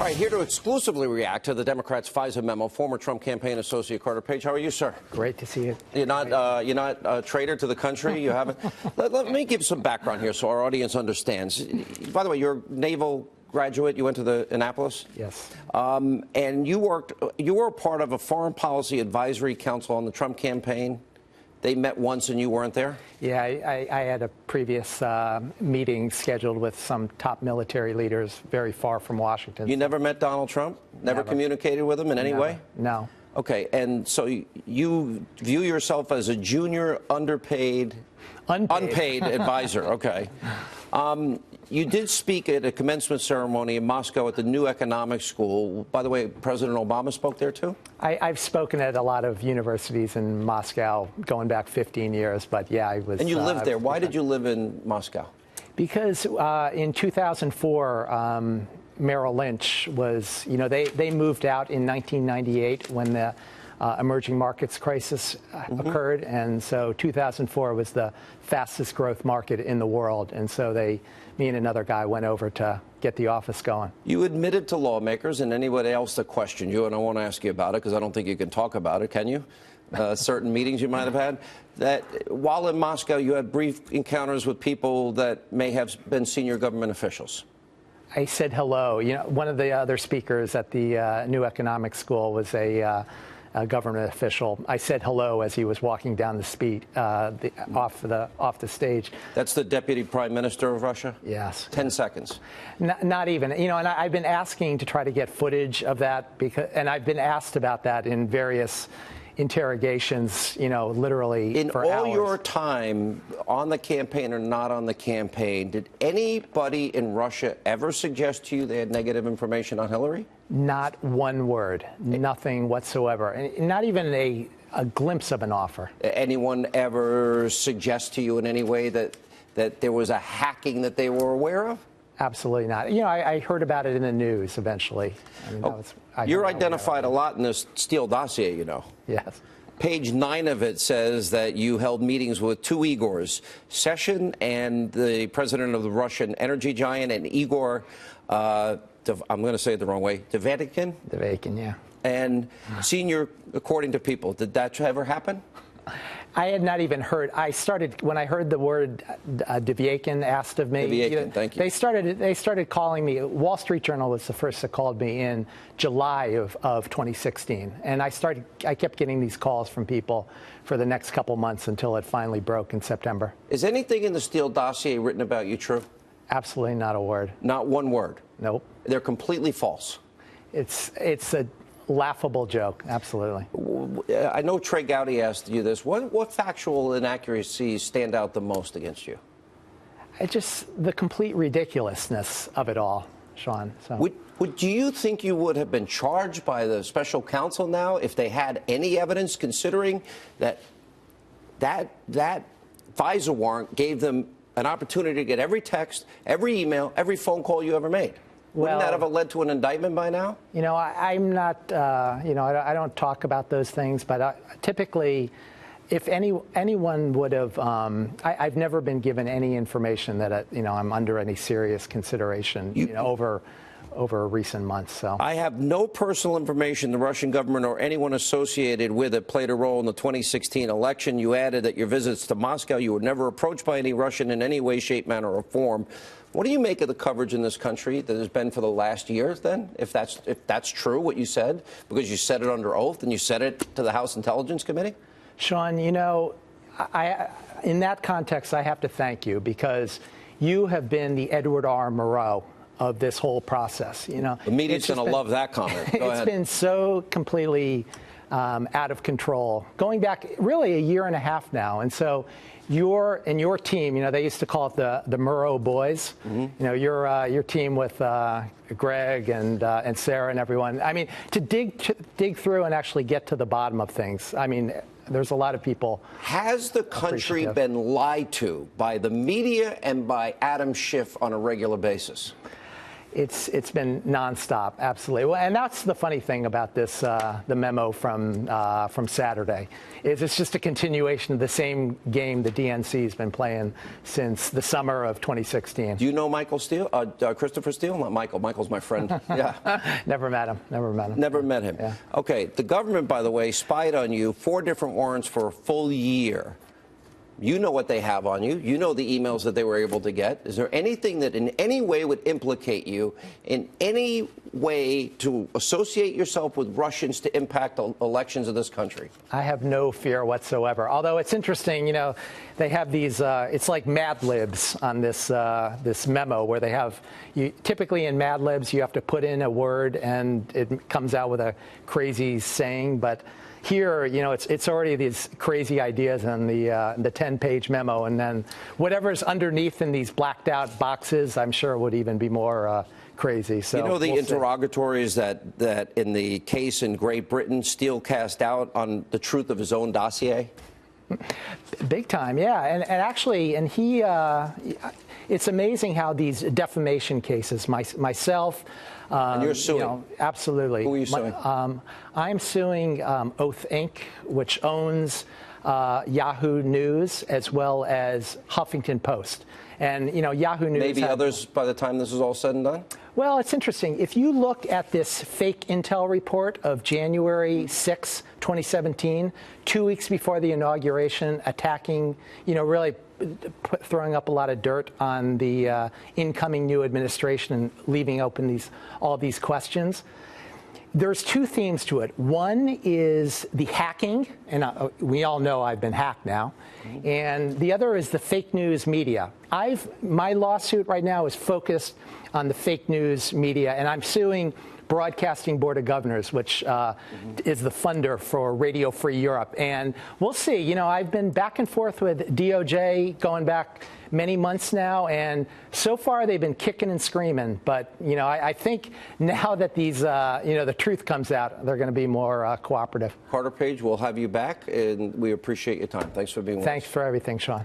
All right, here to exclusively react to the Democrats' FISA memo, former Trump campaign associate Carter Page. How are you, sir? Great to see you. You're not a traitor to the country? You haven't? Let me give some background here so our audience understands. By the way, you're a naval graduate. You went to the Annapolis? Yes. And you were a part of a foreign policy advisory council on the Trump campaign. They met once and you weren't there? Yeah, I had a previous meeting scheduled with some top military leaders very far from Washington. You never met Donald Trump? Never communicated with him in any way? No. Okay, and so you view yourself as a junior, unpaid advisor. Okay. You did speak at a commencement ceremony in Moscow at the New Economics School. By the way, President Obama spoke there, too? I've spoken at a lot of universities in Moscow going back 15 years, but yeah, I was... And you lived there. Why did you live in Moscow? Because in 2004, Merrill Lynch was, they moved out in 1998 when the emerging markets crisis occurred, and so 2004 was the fastest growth market in the world, and so me and another guy went over to get the office going. You admitted to lawmakers and anybody else that questioned you, and I won't ask you about it because I don't think you can talk about it, can you? Certain meetings you might have had, that while in Moscow you had brief encounters with people that may have been senior government officials. I said hello. One of the other speakers at the New Economics School was a government official. I said hello as he was walking down the street off the stage. That's the Deputy Prime Minister of Russia? Yes. 10 seconds. Not even. And I've been asking to try to get footage of that, and I've been asked about that in various interrogations, literally in for all hours. Your time on the campaign or not on the campaign, did anybody in Russia ever suggest to you they had negative information on Hillary? Not one word, nothing whatsoever, and not even a glimpse of an offer. Anyone ever suggest to you in any way that there was a hacking that they were aware of? Absolutely not. I heard about it in the news eventually. You're identified a lot in this Steele dossier, Yes. Page 9 of it says that you held meetings with two Igors, Session and the president of the Russian energy giant, and Igor, I'm going to say it the wrong way, Dvatikin? Dvatikin, yeah. And senior, according to people. Did that ever happen? I had not even heard. When I heard the word Dvatikin asked of me. Dvatikin, thank you. They started calling me. Wall Street Journal was the first that called me in July of 2016, and I kept getting these calls from people for the next couple months until it finally broke in September. Is anything in the Steele dossier written about you true? Absolutely not a word. Not one word? Nope. They're completely false. It's a laughable joke, absolutely. I know Trey Gowdy asked you this. What factual inaccuracies stand out the most against you? It's just the complete ridiculousness of it all, Sean. So. Do you think you would have been charged by the special counsel now if they had any evidence, considering that FISA warrant gave them an opportunity to get every text, every email, every phone call you ever made? Wouldn't that have led to an indictment by now? I'm not, I don't talk about those things, but typically, if anyone would have, I've never been given any information that, I'm under any serious consideration, over recent months. So I have no personal information the Russian government or anyone associated with it played a role in the 2016 election. You added that your visits to Moscow, you were never approached by any Russian in any way, shape, manner, or form. What do you make of the coverage in this country that has been for the last years, then, if that's true, what you said, because you said it under oath and you said it to the House Intelligence Committee? Sean, in that context, I have to thank you, because you have been the Edward R. Murrow of this whole process. The media's going to love that comment. Go ahead. It's been so completely out of control, going back really a year and a half now. And so your team, they used to call it the Murrow Boys. Mm-hmm. Your team with Greg and Sarah and everyone. I mean, to dig through and actually get to the bottom of things. I mean, there's a lot of people. Has the country been lied to by the media and by Adam Schiff on a regular basis? It's been nonstop, absolutely. Well, and that's the funny thing about this, the memo from Saturday, is it's just a continuation of the same game the DNC has been playing since the summer of 2016. Do you know Michael Steele? Christopher Steele? Not Michael. Michael's my friend. Yeah. Never met him. Never met him. Never met him. Yeah. Okay. The government, by the way, spied on you 4 different warrants for a full year. You know what they have on you. You know the emails that they were able to get. Is there anything that in any way would implicate you in any way to associate yourself with Russians to impact elections of this country? I have no fear whatsoever. Although it's interesting, you know, they have these, it's like Mad Libs on this, this memo where they have, typically in Mad Libs, you have to put in a word and it comes out with a crazy saying. But here, you know, it's already these crazy ideas in the 10-page memo, and then whatever's underneath in these blacked out boxes, I'm sure would even be more crazy. So you know the we'll interrogatories that in the case in Great Britain, Steele cast out on the truth of his own dossier? Big time, yeah. And actually, and he, it's amazing how these defamation cases, myself, and you're suing? You know, absolutely. Who are you suing? I'm suing Oath Inc., which owns Yahoo News as well as Huffington Post. And, you know, Yahoo News... Maybe others by the time this is all said and done? Well, it's interesting. If you look at this fake intel report of January 6, 2017, 2 weeks before the inauguration, attacking, you know, really throwing up a lot of dirt on the incoming new administration and leaving open all these questions, there's 2 themes to it. One is the hacking, and we all know I've been hacked now, and the other is the fake news media. My lawsuit right now is focused on the fake news media, and I'm suing Broadcasting Board of Governors, which is the funder for Radio Free Europe. And we'll see. You know, I've been back and forth with DOJ going back many months now, and so far they've been kicking and screaming. But, you know, I think now that these, you know, the truth comes out, they're going to be more cooperative. Carter Page, we'll have you back, and we appreciate your time. Thanks for being with us. Thanks for everything, Sean.